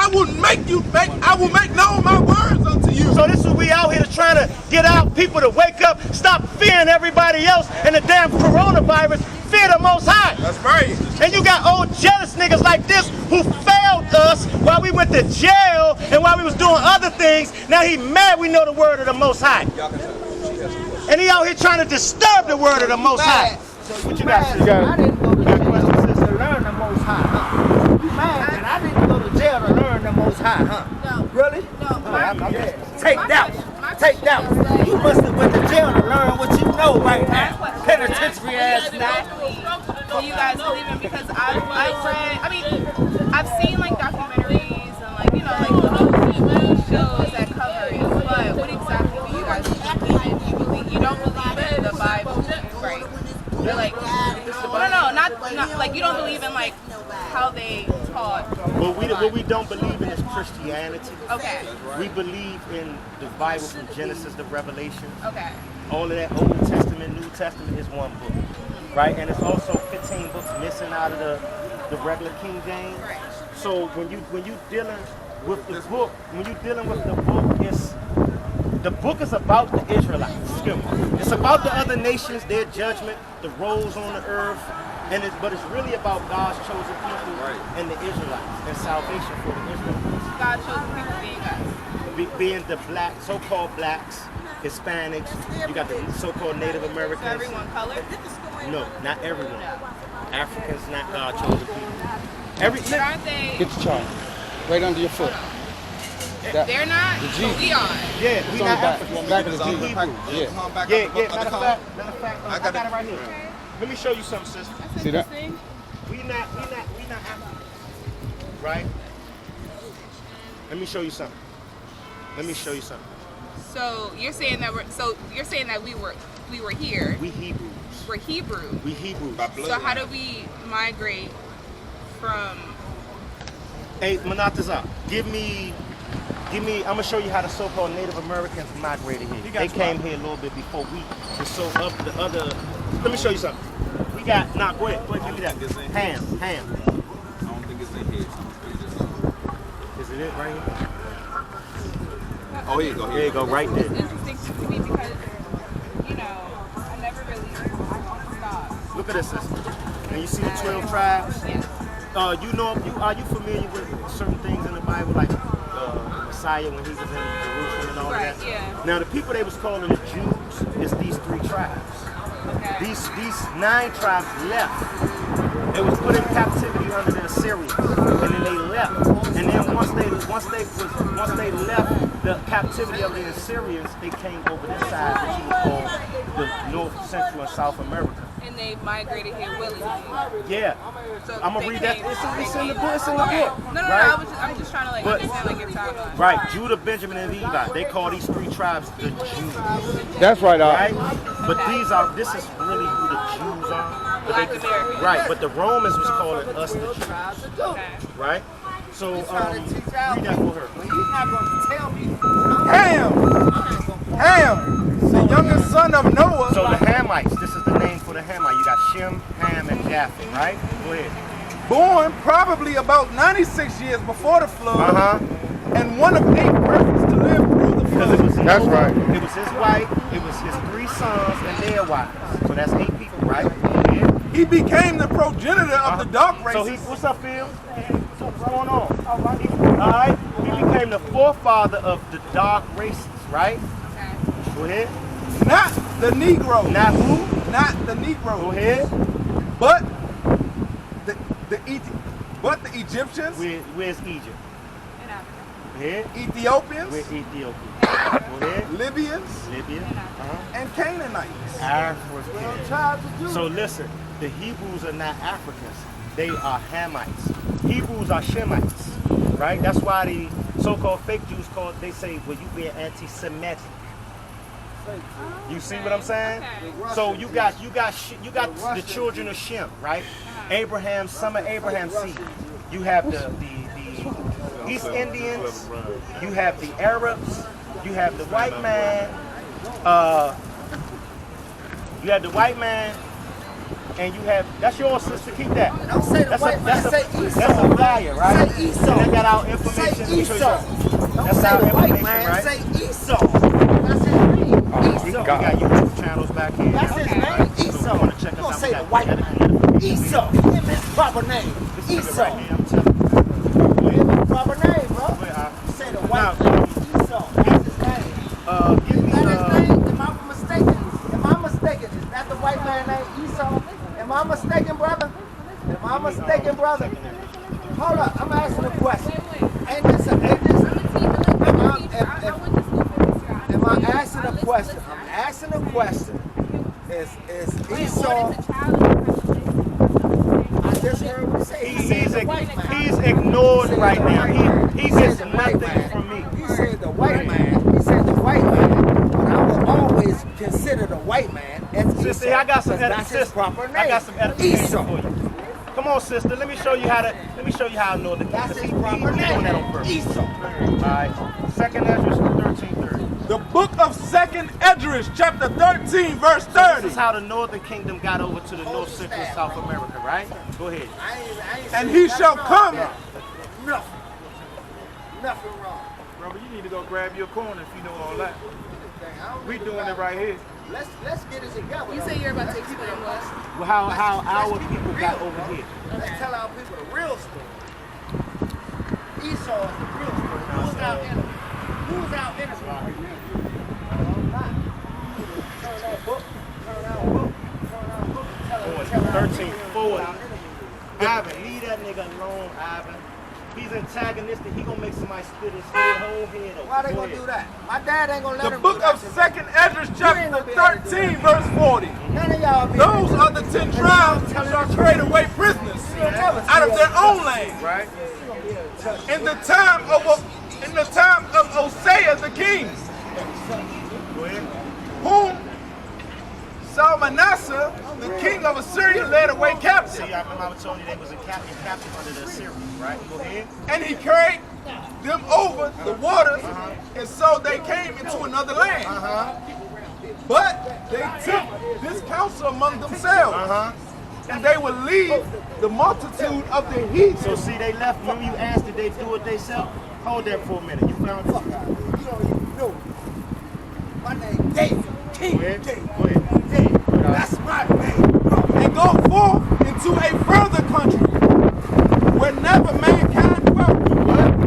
I will make known my words unto you. So this is we out here trying to get out people to wake up, stop fearing everybody else and the damn coronavirus, fear the Most High. That's right. And you got old jealous niggas like this who failed us while we went to jail and while we was doing other things. Now he mad we know the word of the Most High. And he out here trying to disturb the word of the Most High. So what you got to say? I didn't go to jail to learn the Most High, huh? You mad that I didn't go to jail to learn the Most High, huh? No. Really? No. Take that. Take that. You must have went to jail to learn what you know right now. Penitentiary ass now. Do you guys believe in? Because I've read, I mean, I've seen like documentaries and like, you know, like shows that cover it. But what exactly do you guys believe in? You don't believe in the Bible, right? You're like, no, not like you don't believe in like how they taught. What we don't believe in is Christianity. Okay. We believe in the Bible from Genesis to Revelation. Okay. All of that Old Testament, New Testament is one book, right? And it's also 15 books missing out of the regular King James. Right. So when you dealing with the book, the book is about the Israelites. It's about the other nations, their judgment, the roles on the earth, but it's really about God's chosen people and the Israelites and salvation for the Israelites. God's chosen people being us. Being the black, so-called blacks, Hispanics, you got the so-called Native Americans. So everyone colored? No, not everyone. Africans, not God's chosen people. But aren't they? Get the chart. Right under your foot. They're not, the G. but we are. Yeah, we not Africans. Back of the G. Matter of fact, I got it right here. Let me show you something, sister. See that? We not Africans, right? Let me show you something. So you're saying that we were here. We Hebrews. We're Hebrew. We Hebrews. So how do we migrate from? Hey, Manatazah, give me. I'm gonna show you how the so-called Native Americans migrated here. They came here a little bit before we. So up the other. Let me show you something. We got. Go ahead. Give me that. Ham. I don't think it's in here. Is it right here? Oh, here you go. There you go. Right there. It's interesting to me because, you know, I never really stopped. Look at this, sister. And you see the 12 tribes? Yes. Are you familiar with certain things in the Bible, like Messiah when he was in Jerusalem and all Right, that? yeah. Now the people they was calling the Jews is these 3 tribes. Okay. These 9 tribes left. They was put in captivity under the Assyrians, and then they left. And then once they left the captivity of the Assyrians, they came over this side, which you would call the North, Central, and South America. And they migrated here willingly. Yeah. So I'm gonna read that. It's in the book. It's in the Okay. book. No, right? I'm just trying to understand like your timeline. Right, Judah, Benjamin, and Levi. They call these 3 tribes the Jews. That's right, Right? But this is really who the Jews are. Black Americans. Right, but the Romans was calling us the Jews. Okay. Right? So, read that for her. You're not going to tell me. Ham, the youngest son of Noah. So the Hamites, this is the name for the Hamite. You got Shem, Ham, and Japheth, right? Go ahead. Born probably about 96 years before the flood, and one of 8 persons to live through the flood. That's right. It was his wife, it was his 3 sons, and their wives. So that's 8 people, right? Yeah. He became the progenitor of the dark races. So what's up, Phil? What's going on? All right. He became the forefather of the dark races, right? Okay. Go ahead. Not the Negro. Not who? Not the Negro. Go ahead. But the Egyptians. Where's Egypt? In Africa. Go ahead. Ethiopians. Where's Ethiopia? Go ahead. Libyans. Libya. And Canaanites. Africa. So listen, the Hebrews are not Africans. They are Hamites. Hebrews are Shemites, right? That's why the so-called fake Jews they say, well, you being anti-Semitic. You see what I'm saying? Okay. So you got the children of Shem, right? Abraham, some of Abraham's seed. You have the East Indians. You have the Arabs. You have the white man. and you have, that's yours, sister, keep that. Don't say the white man, say Esau. That's a flyer, right? Say Esau. And I got our information. Say Esau. Don't That's say our the white information, man, right? say Esau. That's his name, We Esau. got YouTube channels back here. That's his name, Esau. You want to check You us gonna out? say We the got- white man. Esau. Give him his proper name. This nigga Esau. right here, I'm telling you. Give him his proper name, bro. Wait, You say the white man, Esau. That's his name. give me, Is that his name? Am I mistaken? Am I mistaken? Is that the white man named Esau? Am I mistaken, brother? Am I mistaken, brother? Hold up, I'm asking a question. Ain't this am I asking a question? I'm asking a question. Is Esau? I just heard what he say. He said the white man. he's ignored He said right the now. white man. He He gets said the white nothing man. from me. He said the white man. He said the white man. But I will always consider the white man as Esau. Sister, I got some 'cause that's his sister, proper name. I got some edification Esau. for you. Come on, sister. Let me show you how I know the That's his he's proper doing that on name. purpose. Esau. All right. 2nd Ezra 13:30. The book of 2nd Esdras, chapter 13, verse This 30. is how the northern kingdom got over to the North Central and South America, right? Go ahead. I ain't And saying he nothing shall wrong. come. Nothing. Nothing wrong. Brother, you need to go grab your corner if you know all that. I don't We need to doing it buy- right here. Let's get it together. You say you're about to explain what? Well, how our people got over here. Let's tell our people the real story. Esau is the real story. Who's our enemy? Who's our enemy? I'm not. Turn that book. Turn that book. Turn that book. Tell our 13:40. enemy. Ivan, leave that nigga alone, Ivan. He's antagonistic. He gonna make somebody split his whole head off. Why they Go gonna ahead. do that? My dad ain't gonna let The him book do that of to me. 2nd Esdras, chapter 13, verse 40. None of y'all be Those are the 10 tribes who shall trade away prisoners out of their own land. Right? In the time of Hosea the king, Go ahead. whom Salmanasseh, the king of Assyria, led away captive. See, I remember I was telling you they was in captive under the Assyrians, right? Go ahead. And he carried them over the waters, and so they came into another land. But they took this counsel among themselves, and they would leave the multitude of the heathen. So see, they left. Remember you asked did they do it themselves? Hold that for a minute. You found it? Fuck out. You don't even know. My name David. King Go ahead. David. Go ahead. David. That's my name. And go forth into a further country, where never mankind dwelt.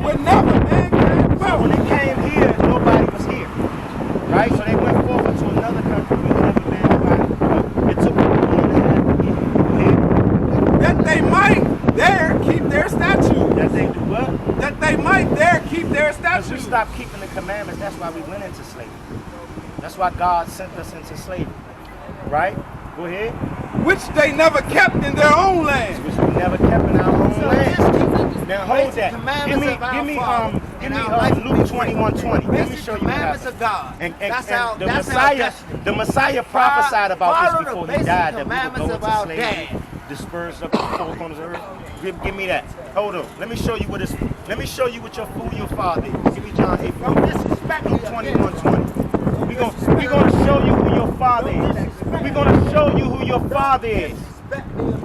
Where never mankind So when dwelt. they came here, nobody was here, right? So they went forward to another country where never man. It took them a year and a half to get here. Go ahead. That they might there keep their statutes. That they do what? That they might there keep their Because we statutes. stopped keeping the commandments. That's why we went into slavery. That's why God sent us into slavery, right? Go ahead. Which they never kept in their own land. Which we never kept in our own land. Now hold that. Commandments of our Give me Father, and our life will be Luke free. 21:20. Let me Basic show you what commandments happened. of God. And That's how the that's our Messiah, destiny. the Messiah prophesied about Follow this the before he basic died, that we would commandments go of into our slavery, dad. dispersed up to the four corners of the earth. Give me that. Hold on. Let me show you what Let me show you what who your father is. Give me John 8. Don't disrespect me. Luke 21:20. We're gonna show you who your father is. We're gonna show you who your father is.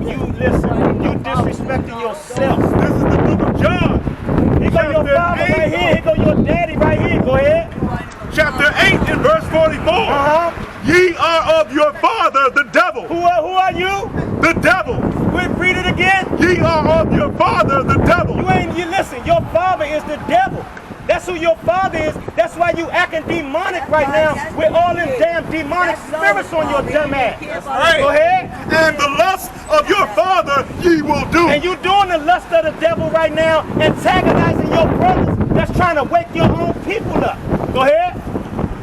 You listen. You disrespecting yourself. This is the book of John. Here go your father right here. Here go your daddy right here. Go ahead. Chapter 8 and verse 44. Ye are of your father, the devil. Who are you? The devil. Wait, read it again. Ye are of your father, the devil. You listen. Your father is the devil. That's who your father is. That's why you acting demonic right now with all them damn demonic spirits on your dumb ass. right. Go ahead. And the lust of your father ye will do. And you doing the lust of the devil right now, antagonizing your brothers that's trying to wake your own people up. Go ahead.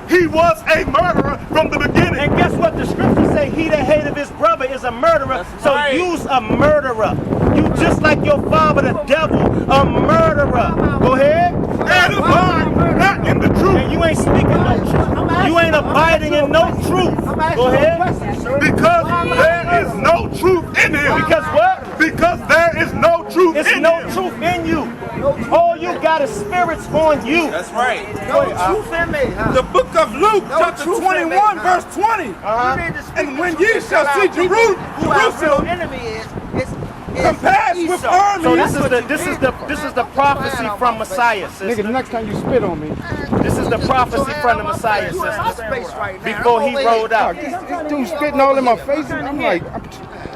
He was a murderer from the beginning. And guess what? The scriptures say he that hateth his brother is a murderer. So you's a murderer. You just like your father, the devil, a murderer. Go ahead. And abide not in the truth. And you ain't speaking no truth. You ain't abiding in no truth. Go ahead. Because there is no truth in him. Because what? Because there is no truth It's in no him. truth in you. All you got his spirits on you. That's right. No truth in me, huh? The book of Luke, chapter truth in 21, me, verse 20. You need to speak And the when truth ye and shall tell see our people who our real Jerusalem enemy is compassed with Esau. armies. So this is the prophecy from Messiah, Nigga, sister. the next time you spit on me. This is the prophecy from the Messiah, You in my sister. space right now. Before he rolled out. This dude spitting all in my face. And I'm like,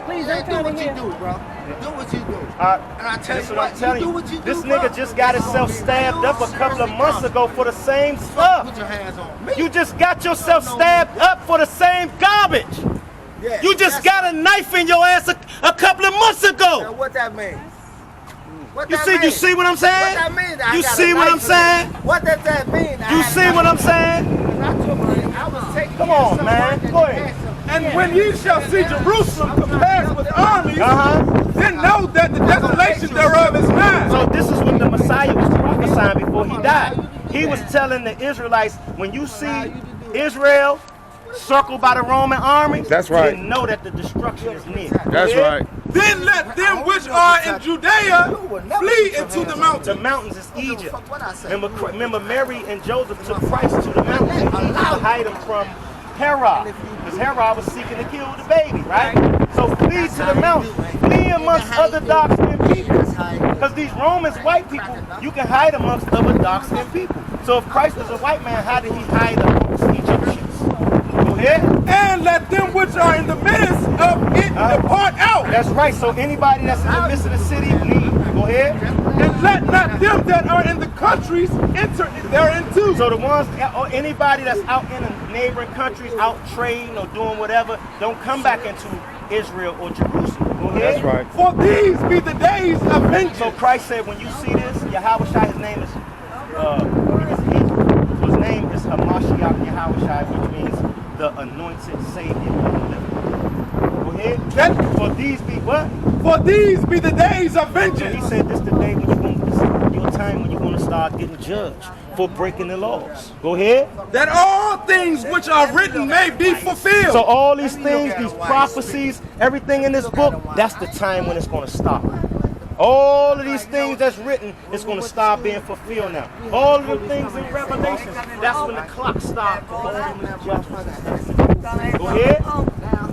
Please, do what you do, bro. Do what you do. And I tell That's you what I'm what, telling you do you. what you do, This bro. nigga just got himself stabbed up a couple of months ago for the same Put stuff. your hands on me. You just got yourself stabbed up for the same garbage. Yeah, You just that's- got a knife in your ass a couple of months Now, ago. what that means? What You that see, you mean? see what I'm What saying? that mean? I You got a see what knife I'm in saying? me? What does that mean? You see what I'm saying? I was taking Come on, man. Go ahead. And when ye shall see Jerusalem compassed with armies, then know that the desolation thereof is nigh. So this is what the Messiah was prophesying before he died. He was telling the Israelites, when you see Israel circled by the Roman army, That's right. then know that the destruction is near. that's Yeah? right. Then let them which are in Judea flee into the The mountains. mountains is Egypt. Remember Mary and Joseph took Christ to the mountains in Egypt to hide him from Herod. Because Herod was seeking to kill the baby, right? So flee to the mountains. Flee amongst other dark-skinned people. Because these Romans, white people, you can hide amongst other dark-skinned people. So if Christ was a white man, how did he hide amongst Egyptians? Go ahead. And let them which are in the midst of it depart out. That's right. So anybody that's in the midst of the city, leave. Go ahead. And let not them that are in the countries enter therein too. So the ones, or anybody that's out in the neighboring countries, out trading or doing whatever, don't come back into Israel or Jerusalem. Go ahead. That's right. For these be the days of So vengeance. Christ said, when you see this, Yahweh, his name is, his name is Hamashiach Yahweh, which means the anointed Savior of the living. Go ahead. For these be what? For these be the days of So he vengeance. said, this the day when you're going to, this is your time when you're going to start getting judged for breaking the laws. Go ahead. That all things which are written may be fulfilled. So all these things, these prophecies, everything in this book, that's the time when it's going to stop. All of these things that's written, it's going to start being fulfilled now. All of the things in Revelation, that's when the clock stops. Go ahead.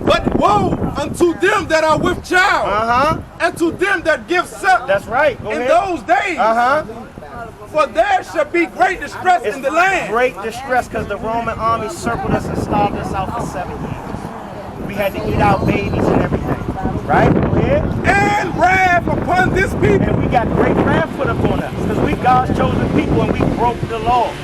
But woe unto them that are with child, and to them that give suck That's right. Go in ahead. those days. For there shall be great distress It's in the land. great distress because the Roman army circled us and starved us out for 7 years. We had to eat our babies and everything. Right? Go ahead. And wrath upon this people. And we got great wrath put upon us because we God's chosen people and we broke the laws.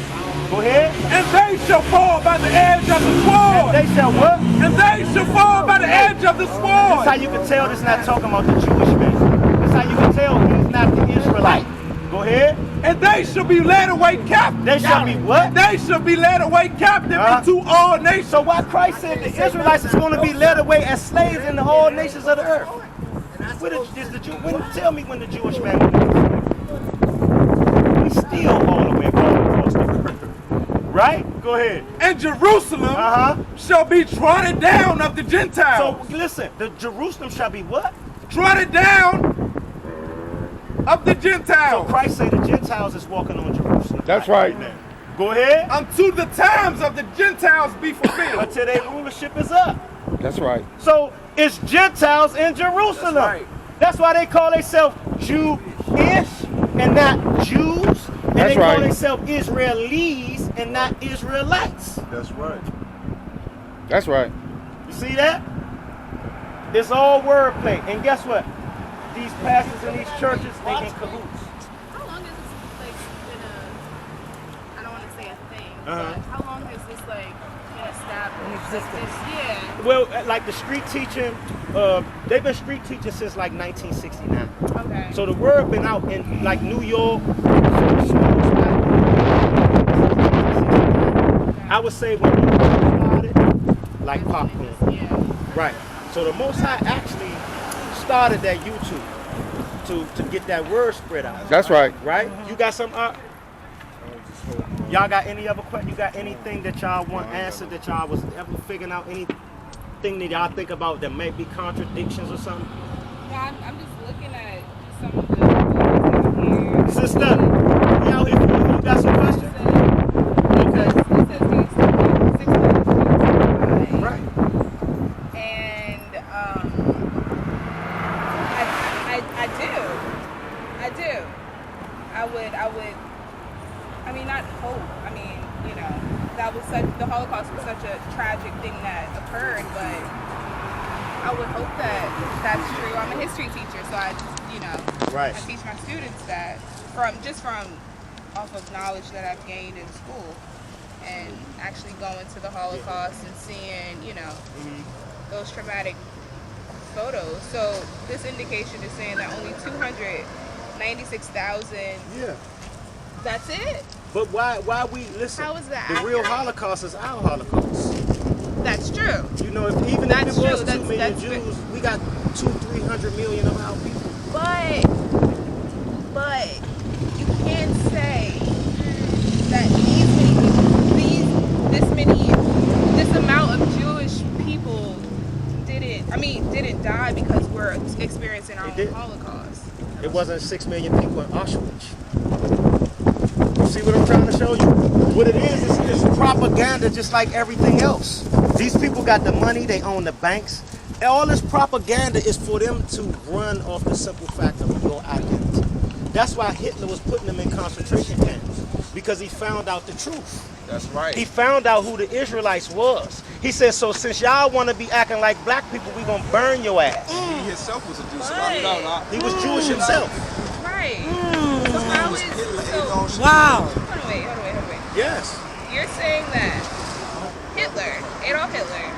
Go ahead. And they shall fall by the edge of the sword. They shall what? And they shall fall by the edge of the That's how sword. you can tell this not talking about the Jewish man. That's how you can tell he's not the Israelite. Go ahead. And they shall be led away captive. They shall be what? They shall be led away captive into all nations. So why Christ said the Israelites is going to be led away as slaves into all nations of the earth? Tell me when the Jewish man we still all the way across the earth. Right? Go ahead. And Jerusalem shall be trodden down of the Gentiles. So listen, the Jerusalem shall be what? Trodden down of the So Gentiles. Christ said the Gentiles is walking on Jerusalem. That's right. Amen. Go ahead. Unto the times of the Gentiles be fulfilled. Until their rulership is up. That's right. So it's Gentiles in Jerusalem. That's why they call themselves Jew-ish and not Jews. And That's they call right. themselves Israelis and not Israelites. That's right. That's right. You see that? It's all wordplay. And guess what? These pastors in these churches, they in cahoots. How long has this been I don't want to say a thing, but how long has this been established? Yeah. Well, like the street teaching, they've been street teaching since like 1969. Okay. So the word been out in like New York. I would say when we started, like popcorn. Yeah. Right. So the Most High actually started that YouTube to get that word spread out. That's right. Right? You got some y'all got any other questions? You got anything that y'all want answered that y'all was ever figuring out? Anything that y'all think about that might be contradictions or something? Yeah, I'm just looking at some of the here. Sister, I mean, not hope. I mean, you know, the Holocaust was such a tragic thing that occurred, but I would hope that that's true. I'm a history teacher, so I teach my students that from off of knowledge that I've gained in school, and actually going to the Holocaust and seeing, you know, those traumatic photos. So this indication is saying that only 296,000. Yeah. That's it. But why we listen? How is that The real accurate? Holocaust is our Holocaust. That's true. You know, if it was That's 2 true. million That's Jews, we got 200-300 million of our people. But you can't say that this amount of Jewish people didn't die because we're experiencing our own Holocaust. It wasn't 6 million people in Auschwitz. You see what I'm trying to show you? What it is propaganda, just like everything else. These people got the money, they own the banks. All this propaganda is for them to run off the simple fact of your identity. That's why Hitler was putting them in concentration camps, because he found out the truth. That's right. He found out who the Israelites was. He said, so since y'all want to be acting like black people, we gonna burn your ass. He himself was a Jew. He was Jewish himself. Right. So how is Wow. Hold on, wait. Yes. You're saying that Adolf Hitler,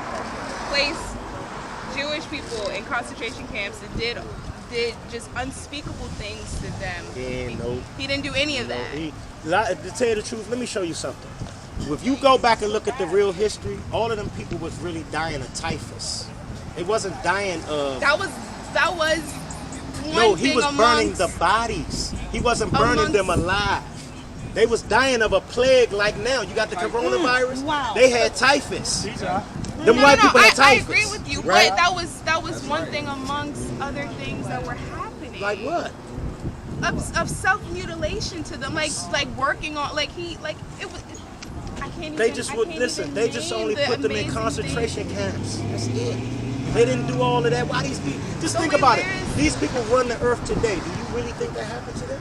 placed Jewish people in concentration camps and did just unspeakable things to them. He didn't do any of that. To tell you the truth, let me show you something. If you go back and look at the real history, all of them people was really dying of typhus. It wasn't dying of... That was one No, he thing was burning amongst, the bodies. He wasn't burning them alive. They was dying of a plague like now. You got the coronavirus. Wow. They had typhus. Them No, white people had I typhus. agree with you, right? but that was one thing amongst other things that were happening. Like what? Of self-mutilation to them, like working on, it was. I can't even. They just would I can't listen. even They just name only the put them in amazing concentration things. camps. That's it. They didn't do all of that. Why these people? Just So think wait, about it. where is- These people run the earth today. Do you really think that happened to them?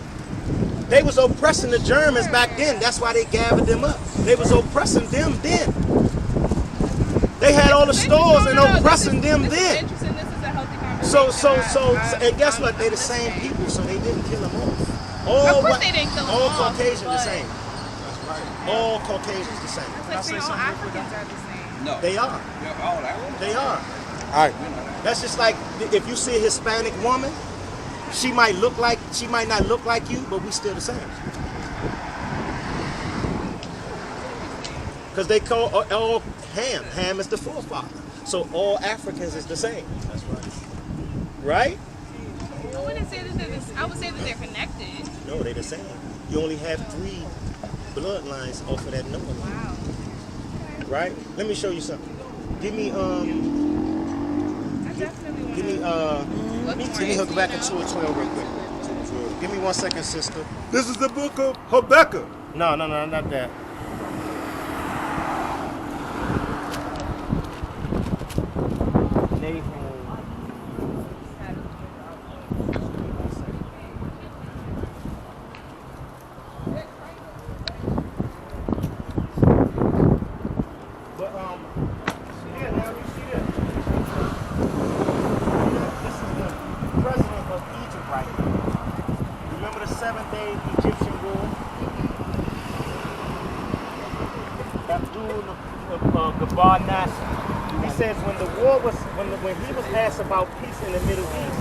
They was oppressing the Germans back then. That's why they gathered them up. They was oppressing them then. They had all the stores and oppressing them This is then. interesting. This is a healthy conversation. So, and guess what? They're the same people, so they didn't kill them off. Of course they didn't kill them all off, Caucasians the but- same. All Caucasians the same. It's like saying all Africans are the same. No. They are. Yeah, all that. They are. All right. That's just like if you see a Hispanic woman, she might not look like you, but we still the same. Because they call all Ham. Ham is the forefather. So all Africans is the same. That's right. Right? I wouldn't say that I would say that they're connected. No, they're the same. You only have 3 bloodlines off of that number. Wow. Right? Let me show you something. Give me I definitely want give me let me hook back into a 12 real quick. Give me 1 second, sister. This is the book of Habakkuk. No, not that. But here now you see this. This is the president of Egypt right now. Remember the 7-day Egyptian war? Abdul Gabar Nasser. He says when the war was when he was asked about peace in the Middle East,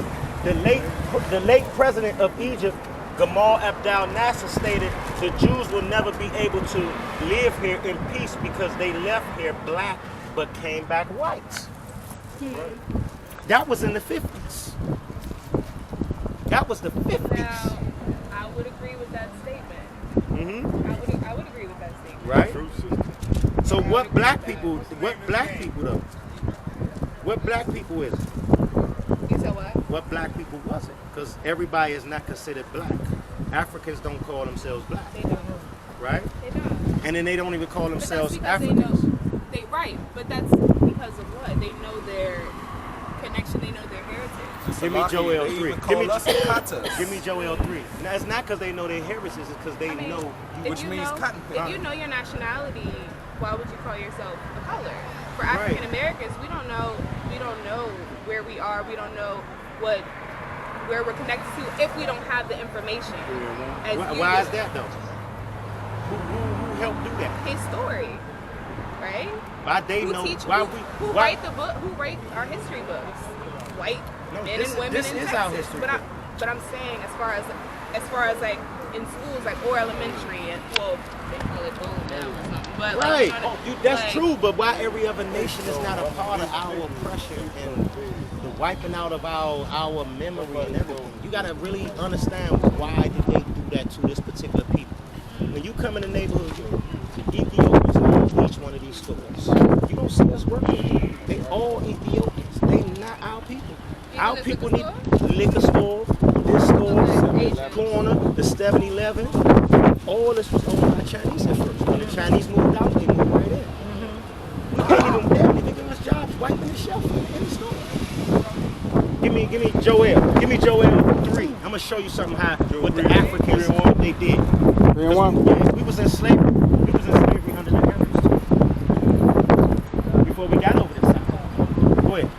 the late president of Egypt, Gamal Abdel Nasser, stated the Jews will never be able to live here in peace because they left here black but came back white. That was in the 50s. That was the 50s. Now, I would agree with that statement. Mm-hmm. I would agree with that statement. Right? So what black people though? What black people is it? You said what? What black people was it? Because everybody is not considered black. Africans don't call themselves black, They don't. right? They don't. And then they don't even call But that's themselves because Africans. right, but that's because of what? They know connection, they know their heritage. Give me Joel 3. Even call us Yaqataz. Give me Joel 3. Now, it's not because they know their heritage, it's because they know. Which means cotton picker. If you know your nationality, why would you call yourself a color? For African Americans, we don't know where we are. We don't know where we're connected to if we don't have the information. Why is that though? Who helped do that? His story, right? Why they Who know? teach? Why who write the book? Who write our history books? White men and women this in is Texas. our history book. But I'm saying as far as like in schools like or elementary and well they call it boom now or something. But Right. like, That's true, but why every other nation is not a part of our oppression and the wiping out of our memory and everything? You gotta really understand why did they do that to this particular people. When you come in the neighborhood, the Ethiopians own each one of these stores. You don't see us working. They all Ethiopians. They not our people. Our people need liquor store, this store, corner, the 7-Eleven. All this was owned by Chinese at first. When the Chinese moved out, they moved right in. We they don't even give us jobs wiping the shelf in the store. Give me Joel. Give me Joel 3. I'm gonna show you something what the Africans what they did. 3 and 1. We was in slavery. We was in slavery under the Arabs before we got over this side. Go ahead.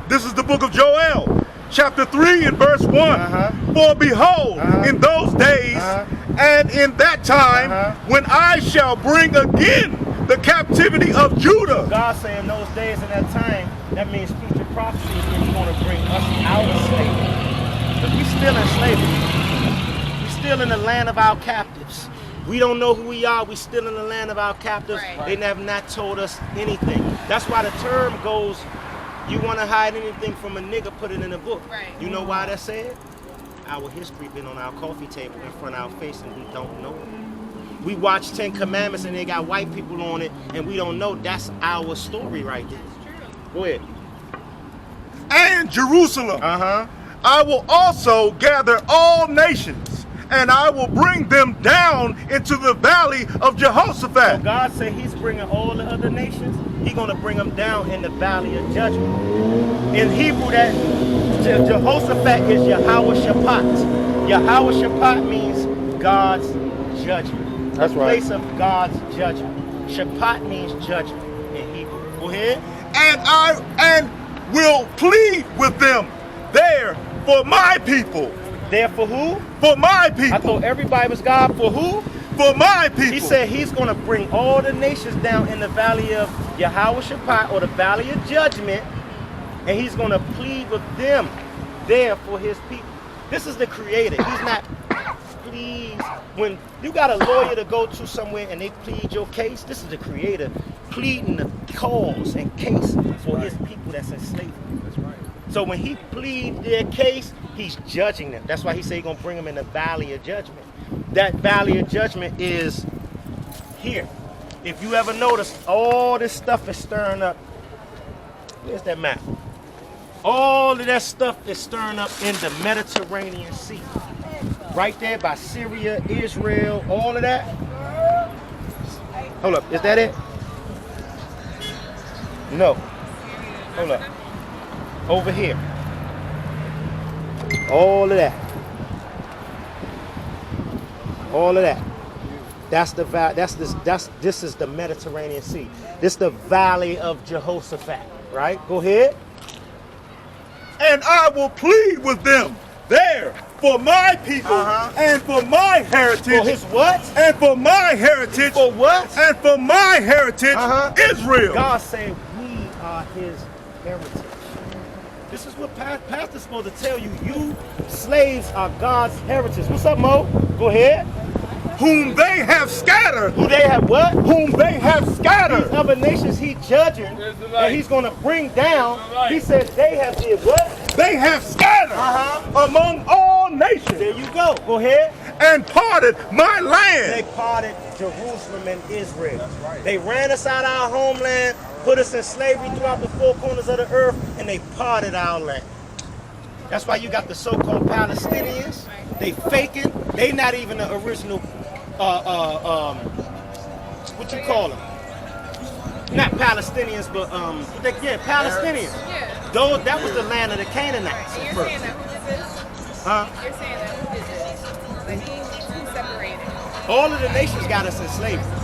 This is the book of Joel, chapter 3 and verse 1. For behold, in those days and in that time, when I shall bring again the captivity of Judah. God saying those days and that time, that means future prophecy is when he's going to bring us out of slavery. Because we still in slavery. We still in the land of our captives. We don't know who we are. We still in the land of our captives. Right. They have not told us anything. That's why the term goes, you want to hide anything from a nigga, put it in a book. Right. You know why that's said? Our history been on our coffee table in front of our face and we don't know it. We watch 10 Commandments and they got white people on it and we don't know. That's our story right there. Go ahead. And Jerusalem. I will also gather all nations, and I will bring them down into the valley of Jehoshaphat. So God said he's bringing all the other nations. He's going to bring them down in the valley of judgment. In Hebrew, that Jehoshaphat is Yahweh Shaphat. Yahweh Shaphat means God's judgment. That's the right. place of God's judgment. Shaphat means judgment in Hebrew. Go ahead. And I will plead with them there for my people. There for who? For my people. I thought everybody was God for who? For my people. He said he's going to bring all the nations down in the valley of Yahweh Shaphat, or the valley of judgment, and he's going to plead with them there for his people. This is the creator. He's not, please. When you got a lawyer to go to somewhere and they plead your case, this is the creator pleading the cause and case for his people that's in slavery. That's right. So when he pleads their case, he's judging them. That's why he said he's going to bring them in the valley of judgment. That valley of judgment is here. If you ever notice, all this stuff is stirring up. Where's that map? All of that stuff is stirring up in the Mediterranean Sea. Right there by Syria, Israel, all of that. Hold up, is that it? No. Hold up. Over here. All of that. All of that. This is the Mediterranean Sea. This is the valley of Jehoshaphat, right? Go ahead. And I will plead with them there for my people and for my heritage. For his what? And for my heritage. For what? And for my heritage, Israel. God said we are his heritage. This is what pastor's supposed to tell you. You slaves are God's heritage. What's up, Mo? Go ahead. Whom they have scattered. Who they have what? Whom they have scattered. These other nations he judging and he's going to bring down. He said they have did what? They have scattered among all nations. There you go. Go ahead. And parted my They land. parted Jerusalem and Israel. That's right. They ran us out of our homeland, put us in slavery throughout the four corners of the earth, and they parted our land. That's why you got the so-called Palestinians. They faking. They not even the original, what you call them? Not Palestinians, but Palestinians. Yeah. Though that was the land of the Canaanites And at you're saying first. that who did this? Huh? You're saying that who did this? Like who separated? All of the nations got us in slavery.